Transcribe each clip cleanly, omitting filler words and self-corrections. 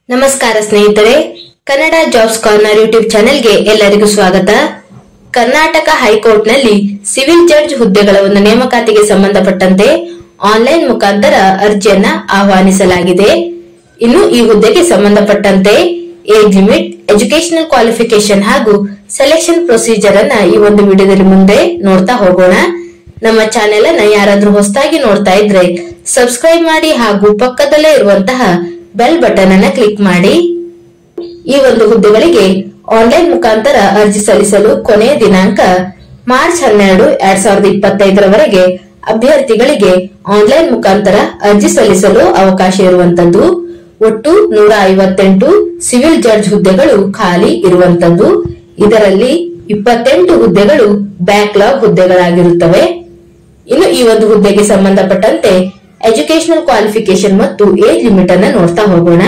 ನಮಸ್ಕಾರ ಸ್ನೇಹಿತರೆ, Kannada jobs corner YouTube ಚಾನೆಲ್ಗೆ ಎಲ್ಲರಿಗೂ ಸ್ವಾಗತ. ಕರ್ನಾಟಕ ಹೈಕೋರ್ಟ್ನಲ್ಲಿ ಸಿವಿಲ್ ಜಡ್ಜ್ ಹುದ್ದೆಗಳ ಒಂದು ನೇಮಕಾತಿಗೆ ಸಂಬಂಧಪಟ್ಟಂತೆ ಆನ್ಲೈನ್ ಮುಖಾಂತರ ಅರ್ಜಿಯನ್ನ ಆಹ್ವಾನಿಸಲಾಗಿದೆ. ಇನ್ನು ಈ ಹುದ್ದೆಗೆ ಸಂಬಂಧಪಟ್ಟಂತೆ ಏಜ್ ಲಿಮಿಟ್, ಎಜುಕೇಶನಲ್ ಕ್ವಾಲಿಫಿಕೇಶನ್ ಹಾಗೂ ಸೆಲೆಕ್ಷನ್ ಪ್ರೊಸೀಜರ್ ಅನ್ನ ಈ ಒಂದು ವಿಡಿಯೋದಲ್ಲಿ ಮುಂದೆ ನೋಡ್ತಾ ಹೋಗೋಣ. ನಮ್ಮ ಚಾನೆಲ್ ಅನ್ನ ಯಾರಾದ್ರೂ ಹೊಸದಾಗಿ ನೋಡ್ತಾ ಇದ್ರೆ ಸಬ್ಸ್ಕ್ರೈಬ್ ಮಾಡಿ ಹಾಗೂ ಪಕ್ಕದಲ್ಲೇ ಇರುವಂತಹ ಬೆಲ್ ಬಟನ್ ಅನ್ನ ಕ್ಲಿಕ್ ಮಾಡಿ. ಈ ಒಂದು ಹುದ್ದೆಗಳಿಗೆ ಆನ್ಲೈನ್ ಮುಖಾಂತರ ಅರ್ಜಿ ಸಲ್ಲಿಸಲು ಕೊನೆಯ ದಿನಾಂಕ ಮಾರ್ಚ್ 12, 2025 ಅಭ್ಯರ್ಥಿಗಳಿಗೆ ಆನ್ಲೈನ್ ಮುಖಾಂತರ ಅರ್ಜಿ ಸಲ್ಲಿಸಲು ಅವಕಾಶ ಇರುವಂತದ್ದು. ಒಟ್ಟು 158 ಸಿವಿಲ್ ಜಡ್ಜ್ ಹುದ್ದೆಗಳು ಖಾಲಿ ಇರುವಂತದ್ದು. ಇದರಲ್ಲಿ 28 ಹುದ್ದೆಗಳು ಬ್ಯಾಕ್ಲಾಗ್ ಹುದ್ದೆಗಳಾಗಿರುತ್ತವೆ. ಇನ್ನು ಈ ಒಂದು ಹುದ್ದೆಗೆ ಸಂಬಂಧಪಟ್ಟಂತೆ ಎಜುಕೇಶನಲ್ ಕ್ವಾಲಿಫಿಕೇಶನ್ ಮತ್ತು ಏಜ್ ಲಿಮಿಟ್ ಅನ್ನ ನೋಡ್ತಾ ಹೋಗೋಣ.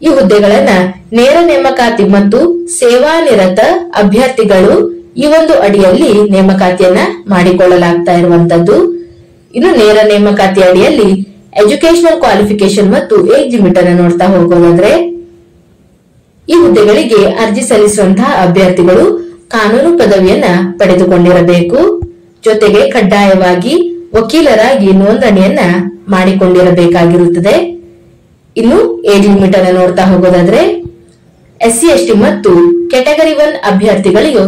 ಈ ಹುದ್ದೆಗಳನ್ನ ನೇರ ನೇಮಕಾತಿ ಮತ್ತು ಸೇವಾನಿರತ ಅಭ್ಯರ್ಥಿಗಳು ಈ ಒಂದು ಅಡಿಯಲ್ಲಿ ನೇಮಕಾತಿಯನ್ನ ಮಾಡಿಕೊಳ್ಳಲಾಗ್ತಾ ಇರುವಂತದ್ದು. ಇನ್ನು ನೇರ ನೇಮಕಾತಿ ಅಡಿಯಲ್ಲಿ ಎಜುಕೇಶನಲ್ ಕ್ವಾಲಿಫಿಕೇಶನ್ ಮತ್ತು ಏಜ್ ಲಿಮಿಟ್ ಅನ್ನ ನೋಡ್ತಾ ಹೋಗೋದಾದ್ರೆ, ಈ ಹುದ್ದೆಗಳಿಗೆ ಅರ್ಜಿ ಸಲ್ಲಿಸುವಂತಹ ಅಭ್ಯರ್ಥಿಗಳು ಕಾನೂನು ಪದವಿಯನ್ನ ಪಡೆದುಕೊಂಡಿರಬೇಕು. ಜೊತೆಗೆ ಕಡ್ಡಾಯವಾಗಿ ವಕೀಲರಾಗಿ ನೋಂದಣಿಯನ್ನ ಮಾಡಿಕೊಂಡಿರಬೇಕಾಗಿರುತ್ತದೆ. ಇನ್ನು ಏಜ್ ಲಿಮಿಟ್ ಅನ್ನು ನೋಡ್ತಾ ಹೋಗೋದಾದ್ರೆ, SC ST ಮತ್ತು ಕ್ಯಾಟಗರಿ 1 ಅಭ್ಯರ್ಥಿಗಳಿಗೆ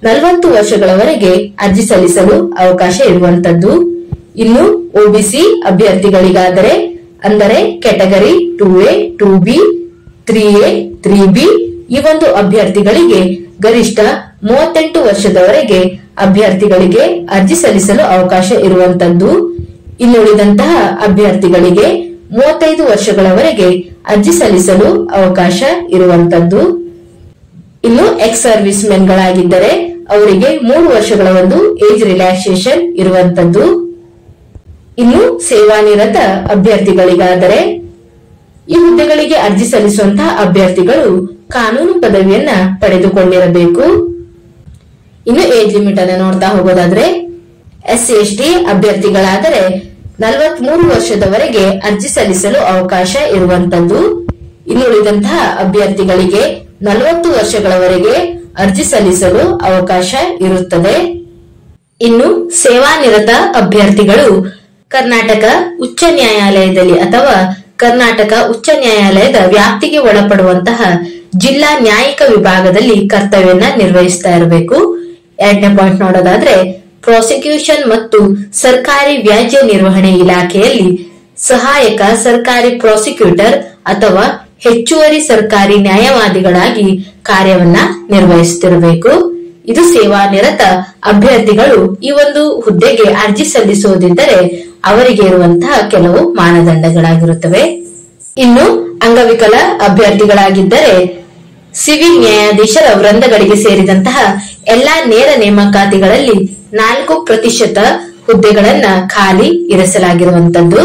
40 ವರ್ಷಗಳವರೆಗೆ ಅರ್ಜಿ ಸಲ್ಲಿಸಲು ಅವಕಾಶ ಇರುವಂತದ್ದು. ಇನ್ನು OBC ಅಭ್ಯರ್ಥಿಗಳಿಗಾದರೆ ಅಂದರೆ category 2A, 2B, 3A, 3B ಈ ಒಂದು ಅಭ್ಯರ್ಥಿಗಳಿಗೆ ಗರಿಷ್ಠ 38 ವರ್ಷದವರೆಗೆ ಅಭ್ಯರ್ಥಿಗಳಿಗೆ ಅರ್ಜಿ ಸಲ್ಲಿಸಲು ಅವಕಾಶ ಇರುವಂತದ್ದು. ಇನ್ನುಳಿದಂತಹ ಅಭ್ಯರ್ಥಿಗಳಿಗೆ 35 ವರ್ಷಗಳವರೆಗೆ ಅರ್ಜಿ ಸಲ್ಲಿಸಲು ಅವಕಾಶ ಇರುವಂತದ್ದು. ಇನ್ನು ಎಕ್ಸ್ ಸರ್ವಿಸ್ ಮೆನ್ ಗಳಾಗಿದ್ದರೆ ಅವರಿಗೆ 3 ವರ್ಷಗಳ ಒಂದು ಏಜ್ ರಿಲ್ಯಾಕ್ಸೇಷನ್ ಇರುವಂತದ್ದು. ಇನ್ನು ಸೇವಾನಿರತ ಅಭ್ಯರ್ಥಿಗಳಿಗಾದರೆ ಈ ಹುದ್ದೆಗಳಿಗೆ ಅರ್ಜಿ ಸಲ್ಲಿಸುವಂತಹ ಅಭ್ಯರ್ಥಿಗಳು ಕಾನೂನು ಪದವಿಯನ್ನ ಪಡೆದುಕೊಂಡಿರಬೇಕು. ಇನ್ನು ಏಜ್ ಲಿಮಿಟ್ ಅನ್ನು ನೋಡ್ತಾ ಹೋಗೋದಾದ್ರೆ, SC ST ಅಭ್ಯರ್ಥಿಗಳಾದರೆ 43 ವರ್ಷದವರೆಗೆ ಅರ್ಜಿ ಸಲ್ಲಿಸಲು ಅವಕಾಶ ಇರುವಂತದ್ದು. ಇನ್ನುಳಿದಂತಹ ಅಭ್ಯರ್ಥಿಗಳಿಗೆ 40 ವರ್ಷಗಳವರೆಗೆ ಅರ್ಜಿ ಸಲ್ಲಿಸಲು ಅವಕಾಶ ಇರುತ್ತದೆ. ಇನ್ನು ಸೇವಾನಿರತ ಅಭ್ಯರ್ಥಿಗಳು ಕರ್ನಾಟಕ ಉಚ್ಚ ನ್ಯಾಯಾಲಯದಲ್ಲಿ ಅಥವಾ ಕರ್ನಾಟಕ ಉಚ್ಚ ನ್ಯಾಯಾಲಯದ ವ್ಯಾಪ್ತಿಗೆ ಒಳಪಡುವಂತಹ ಜಿಲ್ಲಾ ನ್ಯಾಯಿಕ ವಿಭಾಗದಲ್ಲಿ ಕರ್ತವ್ಯನ ನಿರ್ವಹಿಸ್ತಾ ಇರಬೇಕು. 2ನೇ ಪಾಯಿಂಟ್ ನೋಡೋದಾದ್ರೆ, ಪ್ರಾಸಿಕ್ಯೂಷನ್ ಮತ್ತು ಸರ್ಕಾರಿ ವ್ಯಾಜ್ಯ ನಿರ್ವಹಣೆ ಇಲಾಖೆಯಲ್ಲಿ ಸಹಾಯಕ ಸರ್ಕಾರಿ ಪ್ರಾಸಿಕ್ಯೂಟರ್ ಅಥವಾ ಹೆಚ್ಚುವರಿ ಸರ್ಕಾರಿ ನ್ಯಾಯವಾದಿಗಳಾಗಿ ಕಾರ್ಯವನ್ನ ನಿರ್ವಹಿಸುತ್ತಿರಬೇಕು. ಇದು ಸೇವಾನಿರತ ಅಭ್ಯರ್ಥಿಗಳು ಈ ಒಂದು ಹುದ್ದೆಗೆ ಅರ್ಜಿ ಸಲ್ಲಿಸುವುದಿದ್ದರೆ ಅವರಿಗೆ ಇರುವಂತಹ ಕೆಲವು ಮಾನದಂಡಗಳಾಗಿರುತ್ತವೆ. ಇನ್ನು ಅಂಗವಿಕಲ ಅಭ್ಯರ್ಥಿಗಳಾಗಿದ್ದರೆ ಸಿವಿಲ್ ನ್ಯಾಯಾಧೀಶರ ವೃಂದಗಳಿಗೆ ಸೇರಿದಂತಹ ಎಲ್ಲಾ ನೇರ ನೇಮಕಾತಿಗಳಲ್ಲಿ 4% ಹುದ್ದೆಗಳನ್ನ ಖಾಲಿ ಇರಿಸಲಾಗಿರುವಂತದ್ದು.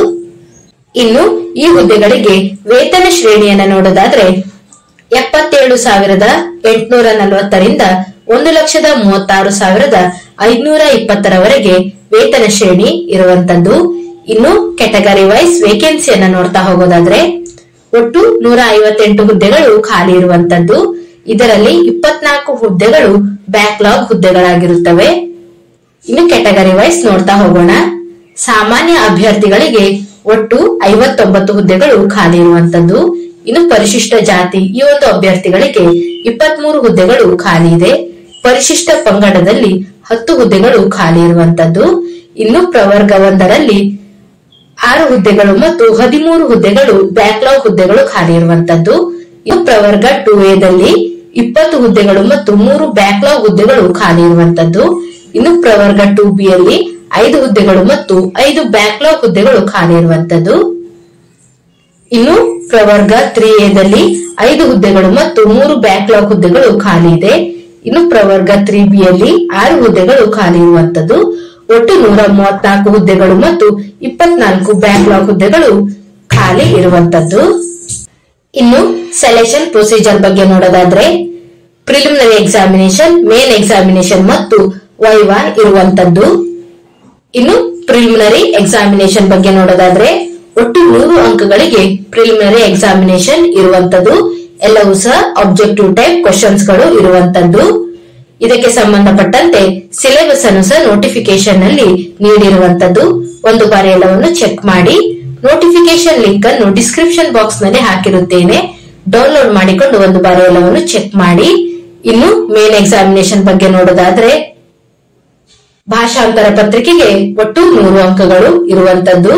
ಇನ್ನು ಈ ಹುದ್ದೆಗಳಿಗೆ ವೇತನ ಶ್ರೇಣಿಯನ್ನ ನೋಡೋದಾದ್ರೆ 77,840 ರಿಂದ 1,36,520 ವೇತನ ಶ್ರೇಣಿ ಇರುವಂತದ್ದು. ಇನ್ನು ಕ್ಯಾಟಗರಿ ವೈಸ್ ವೇಕೆನ್ಸಿಯನ್ನ ನೋಡ್ತಾ ಹೋಗೋದಾದ್ರೆ, ಒಟ್ಟು 158 ಹುದ್ದೆಗಳು ಖಾಲಿ ಇರುವಂತದ್ದು. ಇದರಲ್ಲಿ 24 ಹುದ್ದೆಗಳು ಬ್ಯಾಕ್ಲಾಗ್ ಹುದ್ದೆಗಳಾಗಿರುತ್ತವೆ. ಇನ್ನು ಕ್ಯಾಟಗರಿ ವೈಸ್ ನೋಡ್ತಾ ಹೋಗೋಣ. ಸಾಮಾನ್ಯ ಅಭ್ಯರ್ಥಿಗಳಿಗೆ ಒಟ್ಟು 59 ಹುದ್ದೆಗಳು ಖಾಲಿ ಇರುವಂತದ್ದು. ಇನ್ನು ಪರಿಶಿಷ್ಟ ಜಾತಿ ಈ ಒಂದು ಅಭ್ಯರ್ಥಿಗಳಿಗೆ 23 ಹುದ್ದೆಗಳು ಖಾಲಿ ಇದೆ. ಪರಿಶಿಷ್ಟ ಪಂಗಡದಲ್ಲಿ 10 ಹುದ್ದೆಗಳು ಖಾಲಿ ಇರುವಂತದ್ದು. ಇನ್ನು ಪ್ರವರ್ಗ 1ರಲ್ಲಿ 6 ಹುದ್ದೆಗಳು ಮತ್ತು 13 ಹುದ್ದೆಗಳು ಬ್ಯಾಕ್ಲಾಗ್ ಹುದ್ದೆಗಳು ಖಾಲಿ ಇರುವಂತದ್ದು. ಇನ್ನು ಪ್ರವರ್ಗ 2A ದಲ್ಲಿ 20 ಹುದ್ದೆಗಳು ಮತ್ತು 3 ಬ್ಯಾಕ್ಲಾಗ್ ಹುದ್ದೆಗಳು ಖಾಲಿ ಇರುವಂತದ್ದು. ಇನ್ನು ಪ್ರವರ್ಗ 2B ಯಲ್ಲಿ 5 ಹುದ್ದೆಗಳು ಮತ್ತು 5 ಬ್ಯಾಕ್ಲಾಗ್ ಹುದ್ದೆಗಳು ಖಾಲಿ ಇರುವಂತದ್ದು. ಇನ್ನು ಪ್ರವರ್ಗ 3A ದಲ್ಲಿ 5 ಹುದ್ದೆಗಳು ಮತ್ತು 3 ಬ್ಯಾಕ್ಲಾಗ್ ಹುದ್ದೆಗಳು ಖಾಲಿ ಇದೆ. ಇನ್ನು ಪ್ರವರ್ಗ 3B ಯಲ್ಲಿ 6 ಹುದ್ದೆಗಳು ಖಾಲಿ ಇರುವಂತದ್ದು. ಒಟ್ಟು 134 ಹುದ್ದೆಗಳು ಮತ್ತು 24 ಬ್ಯಾಕ್ಲಾಗ್ ಹುದ್ದೆಗಳು ಖಾಲಿ ಇರುವಂತದ್ದು. ಇನ್ನು ಸೆಲೆಕ್ಷನ್ ಪ್ರೊಸೀಜರ್ ಬಗ್ಗೆ ನೋಡೋದಾದ್ರೆ, ಪ್ರಿಲಿಮಿನರಿ ಎಕ್ಸಾಮಿನೇಷನ್, ಮೇನ್ ಎಕ್ಸಾಮಿನೇಷನ್ ಮತ್ತು ವೈವಾ ಇರುವಂತದ್ದು. ಇನ್ನು ಪ್ರಿಲಿಮಿನರಿ ಎಕ್ಸಾಮಿನೇಷನ್ ಬಗ್ಗೆ ನೋಡೋದಾದ್ರೆ, ಒಟ್ಟು 100 ಅಂಕಗಳಿಗೆ ಪ್ರಿಲಿಮಿನರಿ ಎಕ್ಸಾಮಿನೇಷನ್ ಇರುವಂತದ್ದು. ಎಲ್ಲವೂ ಸಹ ಆಬ್ಜೆಕ್ಟಿವ್ ಟೈಪ್ ಕ್ವಶನ್ಸ್ ಗಳು ಇರುವಂತದ್ದು. ಇದಕ್ಕೆ ಸಂಬಂಧಪಟ್ಟಂತೆ ಸಿಲೆಬಸ್ ಅನ್ನು ಸಹ ನೋಟಿಫಿಕೇಶನ್ ನಲ್ಲಿ ನೀಡಿರುವಂತದ್ದು. ಒಂದು ಬಾರಿ ಎಲ್ಲವನ್ನು ಚೆಕ್ ಮಾಡಿ. ನೋಟಿಫಿಕೇಶನ್ ಲಿಂಕ್ ಅನ್ನು ಡಿಸ್ಕ್ರಿಪ್ಷನ್ ಬಾಕ್ಸ್ ನಲ್ಲಿ ಹಾಕಿರುತ್ತೇನೆ, ಡೌನ್ಲೋಡ್ ಮಾಡಿಕೊಂಡು ಒಂದು ಬಾರಿ ಎಲ್ಲವನ್ನು ಚೆಕ್ ಮಾಡಿ. ಇನ್ನು ಮೇನ್ ಎಕ್ಸಾಮಿನೇಷನ್ ಬಗ್ಗೆ ನೋಡೋದಾದ್ರೆ, ಭಾಷಾಂತರ ಪತ್ರಿಕೆಗೆ ಒಟ್ಟು 100 ಅಂಕಗಳು ಇರುವಂತದ್ದು.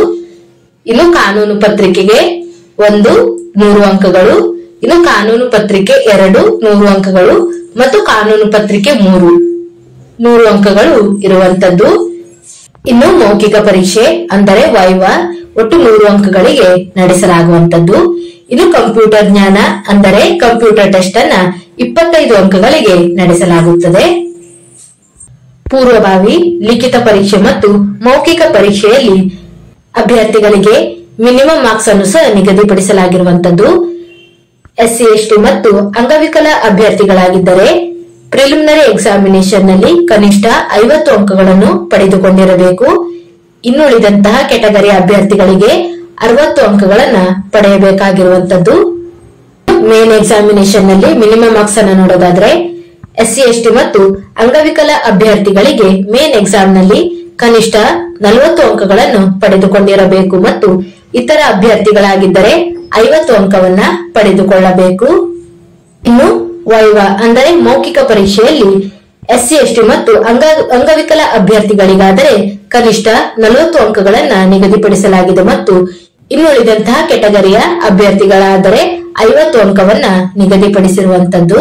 ಇನ್ನು ಕಾನೂನು ಪತ್ರಿಕೆಗೆ 1 100 ಅಂಕಗಳು, ಇನ್ನು ಕಾನೂನು ಪತ್ರಿಕೆ 2 100 ಅಂಕಗಳು ಮತ್ತು ಕಾನೂನು ಪತ್ರಿಕೆ 3 100 ಅಂಕಗಳು ಇರುವಂತದ್ದು. ಇನ್ನು ಮೌಖಿಕ ಪರೀಕ್ಷೆ ಅಂದರೆ ವೈವಾ ಒಟ್ಟು 100 ಅಂಕಗಳಿಗೆ ನಡೆಸಲಾಗುವಂತದ್ದು. ಇನ್ನು ಕಂಪ್ಯೂಟರ್ ಜ್ಞಾನ ಅಂದರೆ ಕಂಪ್ಯೂಟರ್ ಟೆಸ್ಟ್ ಅನ್ನ 25 ಅಂಕಗಳಿಗೆ ನಡೆಸಲಾಗುತ್ತದೆ. ಪೂರ್ವಭಾವಿ ಲಿಖಿತ ಪರೀಕ್ಷೆ ಮತ್ತು ಮೌಖಿಕ ಪರೀಕ್ಷೆಯಲ್ಲಿ ಅಭ್ಯರ್ಥಿಗಳಿಗೆ ಮಿನಿಮಮ್ ಮಾರ್ಕ್ಸ್ ಅನ್ನು ಸಹ ನಿಗದಿಪಡಿಸಲಾಗಿರುವಂತದ್ದು. SC ST ಮತ್ತು ಅಂಗವಿಕಲ ಅಭ್ಯರ್ಥಿಗಳಾಗಿದ್ದರೆ ಪ್ರಿಲಿಮಿನರಿ ಎಕ್ಸಾಮಿನೇಷನ್ ನಲ್ಲಿ ಕನಿಷ್ಠ 50 ಅಂಕಗಳನ್ನು ಪಡೆದುಕೊಂಡಿರಬೇಕು. ಇನ್ನುಳಿದಂತಹ ಕೆಟಗರಿ ಅಭ್ಯರ್ಥಿಗಳಿಗೆ 60 ಅಂಕಗಳನ್ನ ಪಡೆಯಬೇಕಾಗಿರುವಂತದ್ದು. ಮೇನ್ ಎಕ್ಸಾಮಿನೇಷನ್ ನಲ್ಲಿ ಮಿನಿಮಮ್ ಮಾರ್ಕ್ಸ್ ಅನ್ನು ನೋಡೋದಾದ್ರೆ, SC ST ಮತ್ತು ಅಂಗವಿಕಲ ಅಭ್ಯರ್ಥಿಗಳಿಗೆ ಮೇನ್ ಎಕ್ಸಾಮ್ ನಲ್ಲಿ ಕನಿಷ್ಠ 40 ಅಂಕಗಳನ್ನು ಪಡೆದುಕೊಂಡಿರಬೇಕು ಮತ್ತು ಇತರ ಅಭ್ಯರ್ಥಿಗಳಾಗಿದ್ದರೆ 50 ಅಂಕವನ್ನ ಪಡೆದುಕೊಳ್ಳಬೇಕು. ಇನ್ನು ವೈವಾ ಅಂದರೆ ಮೌಖಿಕ ಪರೀಕ್ಷೆಯಲ್ಲಿ SC ST ಮತ್ತು ಅಂಗವಿಕಲ ಅಭ್ಯರ್ಥಿಗಳಿಗಾದರೆ ಕನಿಷ್ಠ 40 ಅಂಕಗಳನ್ನ ನಿಗದಿಪಡಿಸಲಾಗಿದೆ ಮತ್ತು ಇನ್ನುಳಿದಂತಹ ಕೆಟಗರಿಯ ಅಭ್ಯರ್ಥಿಗಳಾದರೆ 50 ಅಂಕವನ್ನ ನಿಗದಿಪಡಿಸಿರುವಂತದ್ದು.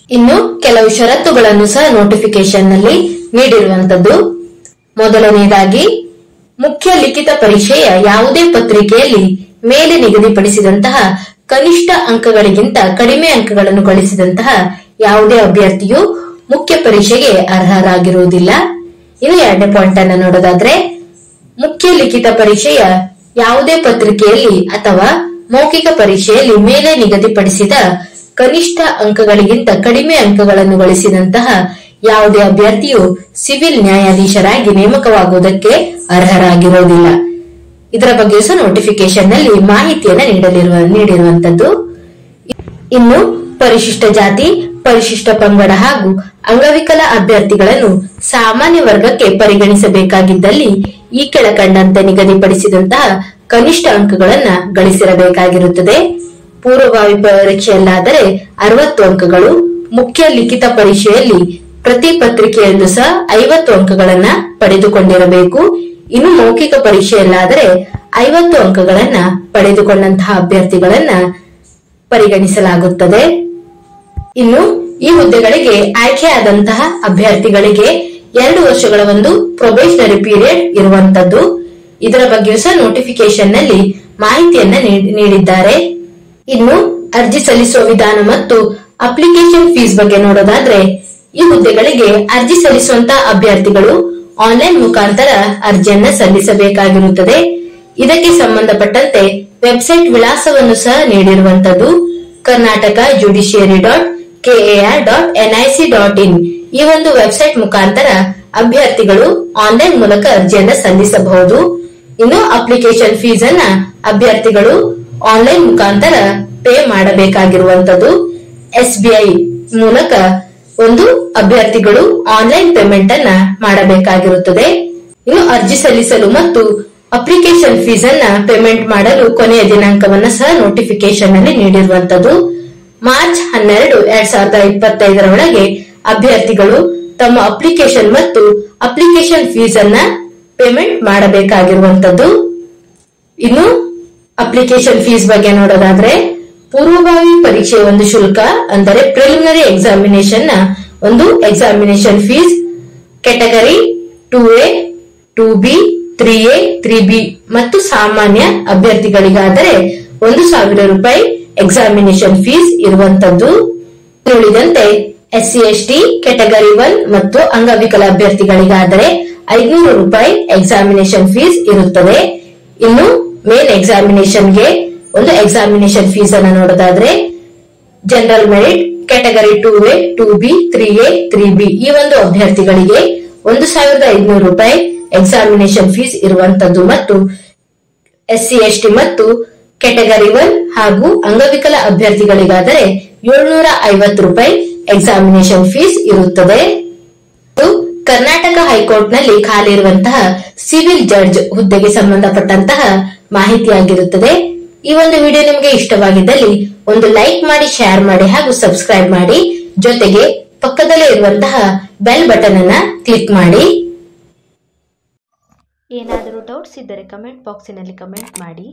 ಇನ್ನು ಕೆಲವು ಷರತ್ತುಗಳನ್ನು ಸಹ ನೋಟಿಫಿಕೇಶನ್ ನಲ್ಲಿ ನೀಡಿರುವಂತದ್ದು. ಮೊದಲನೆಯದಾಗಿ, ಮುಖ್ಯ ಲಿಖಿತ ಪರೀಕ್ಷೆಯ ಯಾವುದೇ ಪತ್ರಿಕೆಯಲ್ಲಿ ಮೇಲೆ ನಿಗದಿಪಡಿಸಿದಂತಹ ಕನಿಷ್ಠ ಅಂಕಗಳಿಗಿಂತ ಕಡಿಮೆ ಅಂಕಗಳನ್ನು ಗಳಿಸಿದಂತಹ ಯಾವುದೇ ಅಭ್ಯರ್ಥಿಯು ಮುಖ್ಯ ಪರೀಕ್ಷೆಗೆ ಅರ್ಹರಾಗಿರುವುದಿಲ್ಲ. ಇನ್ನು 2ನೇ ಪಾಯಿಂಟ್ ಅನ್ನು ನೋಡೋದಾದ್ರೆ, ಮುಖ್ಯ ಲಿಖಿತ ಪರೀಕ್ಷೆಯ ಯಾವುದೇ ಪತ್ರಿಕೆಯಲ್ಲಿ ಅಥವಾ ಮೌಖಿಕ ಪರೀಕ್ಷೆಯಲ್ಲಿ ಮೇಲೆ ನಿಗದಿಪಡಿಸಿದ ಕನಿಷ್ಠ ಅಂಕಗಳಿಗಿಂತ ಕಡಿಮೆ ಅಂಕಗಳನ್ನು ಗಳಿಸಿದಂತಹ ಯಾವುದೇ ಅಭ್ಯರ್ಥಿಯು ಸಿವಿಲ್ ನ್ಯಾಯಾಧೀಶರಾಗಿ ನೇಮಕವಾಗುವುದಕ್ಕೆ ಅರ್ಹರಾಗಿರುವುದಿಲ್ಲ. ಇದರ ಬಗ್ಗೆ ಸಹ ನೋಟಿಫಿಕೇಶನ್ ನಲ್ಲಿ ಮಾಹಿತಿಯನ್ನು ನೀಡಿರುವಂತದ್ದು. ಇನ್ನು ಪರಿಶಿಷ್ಟ ಜಾತಿ, ಪರಿಶಿಷ್ಟ ಪಂಗಡ ಹಾಗೂ ಅಂಗವಿಕಲ ಅಭ್ಯರ್ಥಿಗಳನ್ನು ಸಾಮಾನ್ಯ ವರ್ಗಕ್ಕೆ ಪರಿಗಣಿಸಬೇಕಾಗಿದ್ದಲ್ಲಿ ಈ ಕೆಳಕಂಡಂತೆ ನಿಗದಿಪಡಿಸಿದಂತಹ ಕನಿಷ್ಠ ಅಂಕಗಳನ್ನ ಗಳಿಸಿರಬೇಕಾಗಿರುತ್ತದೆ. ಪೂರ್ವಭಾವಿ ಪರೀಕ್ಷೆಯಲ್ಲಾದರೆ 60 ಅಂಕಗಳು, ಮುಖ್ಯ ಲಿಖಿತ ಪರೀಕ್ಷೆಯಲ್ಲಿ ಪ್ರತಿ ಪತ್ರಿಕೆಯಲ್ಲೂ ಸಹ 50 ಅಂಕಗಳನ್ನ ಪಡೆದುಕೊಂಡಿರಬೇಕು. ಇನ್ನು ಮೌಖಿಕ ಪರೀಕ್ಷೆಯಲ್ಲಾದರೆ 50 ಅಂಕಗಳನ್ನ ಪಡೆದುಕೊಂಡಂತಹ ಅಭ್ಯರ್ಥಿಗಳನ್ನ ಪರಿಗಣಿಸಲಾಗುತ್ತದೆ. ಇನ್ನು ಈ ಹುದ್ದೆಗಳಿಗೆ ಆಯ್ಕೆಯಾದಂತಹ ಅಭ್ಯರ್ಥಿಗಳಿಗೆ 2 ವರ್ಷಗಳ ಒಂದು ಪ್ರೊಬೇಷನರಿ ಪೀರಿಯಡ್ ಇರುವಂತದ್ದು. ಇದರ ಬಗ್ಗೆಯೂ ಸಹ ನೋಟಿಫಿಕೇಶನ್ ನಲ್ಲಿ ಮಾಹಿತಿಯನ್ನ ನೀಡಿದ್ದಾರೆ. ಇನ್ನು ಅರ್ಜಿ ಸಲ್ಲಿಸುವ ವಿಧಾನ ಮತ್ತು ಅಪ್ಲಿಕೇಶನ್ ಫೀಸ್ ಬಗ್ಗೆ ನೋಡೋದಾದ್ರೆ, ಈ ಹುದ್ದೆಗಳಿಗೆ ಅರ್ಜಿ ಸಲ್ಲಿಸುವಂತಹ ಅಭ್ಯರ್ಥಿಗಳು ಆನ್ಲೈನ್ ಮುಖಾಂತರ ಅರ್ಜಿಯನ್ನ ಸಲ್ಲಿಸಬೇಕಾಗಿರುತ್ತದೆ. ಇದಕ್ಕೆ ಸಂಬಂಧಪಟ್ಟಂತೆ ವೆಬ್ಸೈಟ್ ವಿಳಾಸವನ್ನು ಸಹ ನೀಡಿರುವಂತದ್ದು. karnataka.judiciary.kar.nic.in ಈ ಒಂದು ವೆಬ್ಸೈಟ್ ಮುಖಾಂತರ ಅಭ್ಯರ್ಥಿಗಳು ಆನ್ಲೈನ್ ಮೂಲಕ ಅರ್ಜಿಯನ್ನ ಸಲ್ಲಿಸಬಹುದು. ಇನ್ನು ಅಪ್ಲಿಕೇಶನ್ ಫೀಸ್ ಅನ್ನ ಅಭ್ಯರ್ಥಿಗಳು ಆನ್ಲೈನ್ ಮುಖಾಂತರ ಪೇ ಮಾಡಬೇಕಾಗಿರುವಂತದ್ದು. SBI ಮೂಲಕ ಒಂದು ಅಭ್ಯರ್ಥಿಗಳು ಆನ್ಲೈನ್ ಪೇಮೆಂಟ್ ಅನ್ನ ಮಾಡಬೇಕಾಗಿರುತ್ತದೆ. ಇನ್ನು ಅರ್ಜಿ ಸಲ್ಲಿಸಲು ಮತ್ತು ಅಪ್ಲಿಕೇಶನ್ ಫೀಸ್ ಅನ್ನ ಪೇಮೆಂಟ್ ಮಾಡಲು ಕೊನೆಯ ದಿನಾಂಕವನ್ನ ಸಹ ನೋಟಿಫಿಕೇಶನ್ ನಲ್ಲಿ ನೀಡಿರುವಂತದ್ದು. ಮಾರ್ಚ್ 12, 2025 ಒಳಗೆ ಅಭ್ಯರ್ಥಿಗಳು ತಮ್ಮ ಅಪ್ಲಿಕೇಶನ್ ಮತ್ತು ಅಪ್ಲಿಕೇಶನ್ ಫೀಸ್ ಅನ್ನ ಪೇಮೆಂಟ್ ಮಾಡಬೇಕಾಗಿರುವಂತದ್ದು. ಇನ್ನು ಅಪ್ಲಿಕೇಶನ್ ಫೀಸ್ ಬಗ್ಗೆ ನೋಡೋದಾದ್ರೆ, ಪೂರ್ವಭಾವಿ ಪರೀಕ್ಷೆಯ ಒಂದು ಶುಲ್ಕ ಅಂದರೆ ಪ್ರಿಲಿಮಿನರಿ ಎಕ್ಸಾಮಿನೇಷನ್ ನ ಒಂದು examination fees category 2A, 2B, 3A, 3B ಮತ್ತು ಸಾಮಾನ್ಯ ಅಭ್ಯರ್ಥಿಗಳಿಗಾದರೆ 1,000 ರೂಪಾಯಿ ಎಕ್ಸಾಮಿನೇಷನ್ ಫೀಸ್ ಇರುವಂತದ್ದು. ಉಳಿದಂತೆ SC ST ಕೆಟಗರಿ 1 ಮತ್ತು ಅಂಗವಿಕಲ ಅಭ್ಯರ್ಥಿಗಳಿಗಾದರೆ 500 ರೂಪಾಯಿ ಎಕ್ಸಾಮಿನೇಷನ್ ಫೀಸ್ ಇರುತ್ತದೆ. ಇನ್ನು ಮೇನ್ ಎಕ್ಸಾಮಿನೇಷನ್ಗೆ ಒಂದು ಎಕ್ಸಾಮಿನೇಷನ್ ಫೀಸ್ ಅನ್ನು ನೋಡೋದಾದ್ರೆ, general merit category 2A, 2B, 3A, 3B ಈ ಒಂದು ಅಭ್ಯರ್ಥಿಗಳಿಗೆ 1,500 ರೂಪಾಯಿ ಎಕ್ಸಾಮಿನೇಷನ್ ಫೀಸ್ ಇರುವಂತದ್ದು ಮತ್ತು SC/ST ಮತ್ತು ಕ್ಯಾಟಗರಿ 1 ಹಾಗೂ ಅಂಗವಿಕಲ ಅಭ್ಯರ್ಥಿಗಳಿಗಾದರೆ 750 ರೂಪಾಯಿ ಎಕ್ಸಾಮಿನೇಷನ್ ಫೀಸ್ ಇರುತ್ತದೆ. ಕರ್ನಾಟಕ ಹೈಕೋರ್ಟ್ನಲ್ಲಿ ಖಾಲಿ ಇರುವಂತಹ ಸಿವಿಲ್ ಜಡ್ಜ್ ಹುದ್ದೆಗೆ ಸಂಬಂಧಪಟ್ಟಂತಹ ಮಾಹಿತಿಯಾಗಿರುತ್ತದೆ. ಈ ಒಂದು ವಿಡಿಯೋ ನಿಮಗೆ ಇಷ್ಟವಾಗಿದ್ದಲ್ಲಿ ಒಂದು ಲೈಕ್ ಮಾಡಿ, ಶೇರ್ ಮಾಡಿ ಹಾಗೂ ಸಬ್ಸ್ಕ್ರೈಬ್ ಮಾಡಿ. ಜೊತೆಗೆ ಪಕ್ಕದಲ್ಲೇ ಇರುವಂತಹ ಬೆಲ್ ಬಟನ್ ಅನ್ನ ಕ್ಲಿಕ್ ಮಾಡಿ. ಏನಾದರೂ ಡೌಟ್ಸ್ ಇದ್ದರೆ ಕಮೆಂಟ್ ಬಾಕ್ಸಿನಲ್ಲಿ ಕಮೆಂಟ್ ಮಾಡಿ.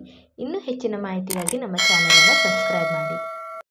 ಇನ್ನೂ ಹೆಚ್ಚಿನ ಮಾಹಿತಿಗಾಗಿ ನಮ್ಮ ಚಾನೆಲ್ ಅನ್ನು ಸಬ್ಸ್ಕ್ರೈಬ್ ಮಾಡಿ.